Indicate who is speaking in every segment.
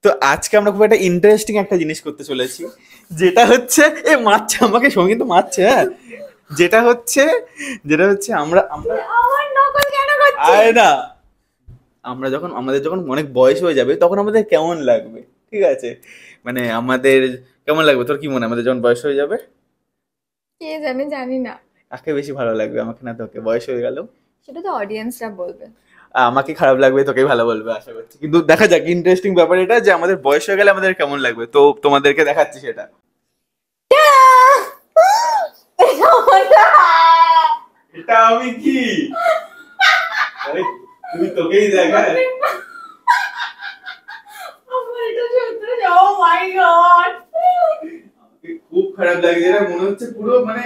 Speaker 1: তো আজকে আমরা খুব একটা ইন্টারেস্টিং একটা জিনিস করতে চলেছি, যেটা হচ্ছে মারছে আমাকে, সঙ্গীত মারছে, হ্যাঁ। যেটা হচ্ছে যেটা হচ্ছে আমরা আমরা
Speaker 2: আমার নকল কেন করছিস?
Speaker 1: আরে না, আমাদের যখন অনেক বয়স হয়ে যাবে তখন আমাদের কেমন লাগবে, ঠিক আছে? মানে আমাদের কেমন লাগবে, তোর কি মনে হয় আমাদের যখন বয়স হয়ে যাবে?
Speaker 2: কে জানে, জানি না।
Speaker 1: কাকে বেশি ভালো লাগবে, আমাকে না তোকে? বয়স হয়ে গেল
Speaker 2: সেটা তো অডিয়েন্সরা বলবে।
Speaker 1: আমাকে খারাপ লাগবে, তোকেই ভালো বলবে আশা করছি। কিন্তু দেখা যাক, ইন্টারেস্টিং ব্যাপার এটা যে আমাদের বয়স হয়ে গেলে আমাদের কেমন লাগবে, তো তোমাদেরকে দেখাচ্ছি সেটা। এটা আমি কি? আরে তুমি তোকেই দেখা। খুব খারাপ লাগছে, এটা মনে হচ্ছে পুরো মানে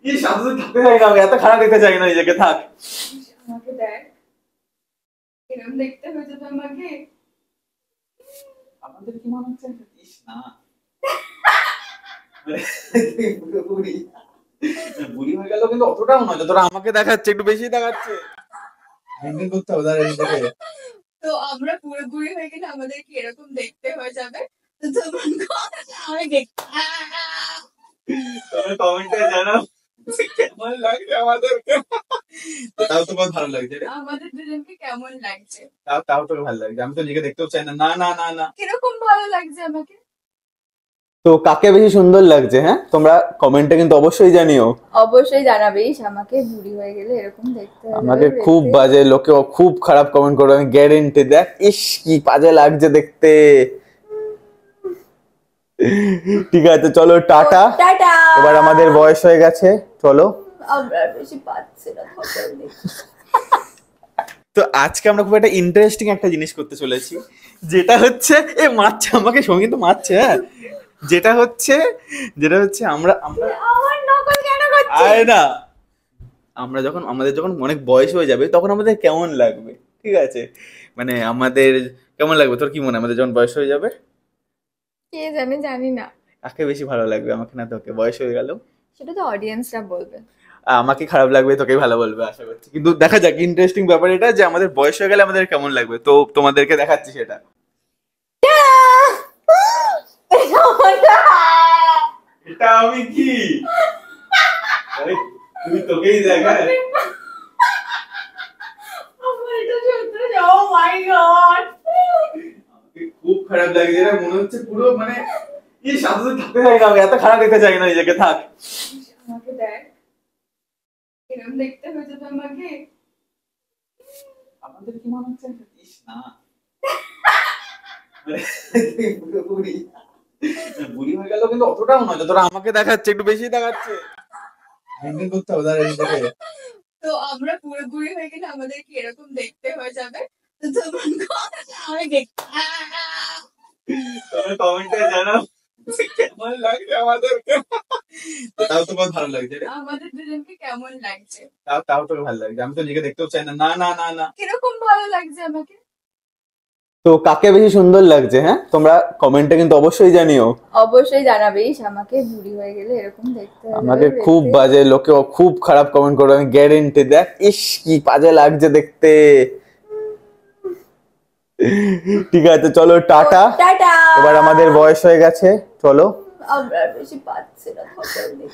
Speaker 1: এই সাথে সাথে থাকতে চাই না, আমি এত খারাপ দেখতে চাই না নিজেকে। থাক,
Speaker 2: আমাকে দেখ, এরকম দেখতে হয়েছে তো আমাকে।
Speaker 1: আমাদের কি মনে হচ্ছে? ইস না, পুরোপুরি বুড়ি হয়ে গেল, কিন্তু অতটাও নয় যতটা আমাকে দেখাচ্ছে, একটু বেশি দেখাচ্ছে। মেনটেন করতে হবে দাঁড়া নিজেকে।
Speaker 2: তো আমরা পুরোপুরি হয়ে গেলে আমাদের কি এরকম দেখতে হয়ে যাবে? তো তোমার আমি দেখতে
Speaker 1: তোমরা কমেন্টে জানাও কেমন লাগছে আমাদেরকে। তাও তোমার ভালো লাগছে রে?
Speaker 2: আমাদের দুজনকে কেমন লাগছে?
Speaker 1: তাও তাও তোকে ভালো লাগছে? আমি তো নিজেকে দেখতেও চাই না। না না না না,
Speaker 2: কিরকম ভালো লাগছে আমাকে?
Speaker 1: তো কাকে বেশি সুন্দর লাগছে, হ্যাঁ তোমরা কমেন্টে কিন্তু অবশ্যই জানিও।
Speaker 2: অবশ্যই জানাবেই, আমাকে বুড়ি হয়ে গেলে এরকম দেখতে হবে।
Speaker 1: আমাকে খুব বাজে লোকে খুব খারাপ কমেন্ট করবে, আমি গ্যারেন্টি। দেখ, ইস কি বাজে লাগছে দেখতে। ঠিক আছে, চলো টাটা।
Speaker 2: টাটা।
Speaker 1: এবার আমাদের বয়স হয়ে গেছে, চলো।
Speaker 2: আমরা বেশি পাচ্ছি না, খবর নেই।
Speaker 1: তো আজকে আমরা খুব একটা ইন্টারেস্টিং একটা জিনিস করতে চলেছি, যেটা হচ্ছে মারছে আমাকে, সঙ্গীত মারছে, হ্যাঁ। যেটা হচ্ছে আমরা আমরা
Speaker 2: আমার নকল কেন করছিস?
Speaker 1: আরে না, আমাদের যখন অনেক বয়স হয়ে যাবে তখন আমাদের কেমন লাগবে, ঠিক আছে? মানে আমাদের কেমন লাগবে, তোর কি মনে হয় আমাদের যখন বয়স হয়ে যাবে?
Speaker 2: কে জানে, জানি না।
Speaker 1: কাকে বেশি ভালো লাগবে, আমাকে না তোকে? বয়স হয়ে গেল
Speaker 2: সেটা তো অডিয়েন্সরা বলবে।
Speaker 1: আমাকে খারাপ লাগবে, তোকেই ভালো বলবে আশা করছি। কিন্তু দেখা যাক, ইন্টারেস্টিং ব্যাপার এটা যে আমাদের বয়স হয়ে গেলে আমাদের কেমন লাগবে, তো তোমাদেরকে দেখাচ্ছি সেটা। এটা আমি কি? আরে তুমি তোকেই দেখা। খুব খারাপ লাগছে, এটা মনে হচ্ছে পুরো মানে এই সাথে সাথে থাকতে চাই না, আমি এত খারাপ দেখতে চাই না নিজেকে। থাক,
Speaker 2: আমাকে দেখ, এরকম দেখতে হয়েছে তো আমাকে।
Speaker 1: আমাদের কি মনে হচ্ছে? ইস না, পুরোপুরি বুড়ি হয়ে গেল, কিন্তু অতটাও নয় যতটা আমাকে দেখাচ্ছে, একটু বেশি দেখাচ্ছে। মেনটেন করতে হবে দাঁড়া নিজেকে।
Speaker 2: তো আমরা পুরোপুরি হয়ে গেলে আমাদের কি এরকম দেখতে হয়ে যাবে? তো তোমার আমি দেখতে
Speaker 1: তোমরা কমেন্টে জানাও কেমন লাগছে আমাদেরকে। তাও তোমার ভালো লাগছে রে?
Speaker 2: আমাদের দুজনকে কেমন লাগছে?
Speaker 1: তাও তাও তোকে ভালো লাগছে? আমি তো নিজেকে দেখতেও চাই না। না না না না,
Speaker 2: কিরকম ভালো লাগছে আমাকে?
Speaker 1: তো কাকে বেশি সুন্দর লাগছে, হ্যাঁ তোমরা কমেন্টে কিন্তু অবশ্যই জানিও।
Speaker 2: অবশ্যই জানাবেই, আমাকে বুড়ি হয়ে গেলে এরকম দেখতে হবে।
Speaker 1: আমাকে খুব বাজে লোকে খুব খারাপ কমেন্ট করবে, আমি গ্যারেন্টি। দেখ, ইস কি বাজে লাগছে দেখতে। ঠিক আছে, চলো টাটা।
Speaker 2: টাটা।
Speaker 1: এবার আমাদের বয়স হয়ে গেছে, চলো।
Speaker 2: আমরা বেশি পাচ্ছি না, খবর নেই।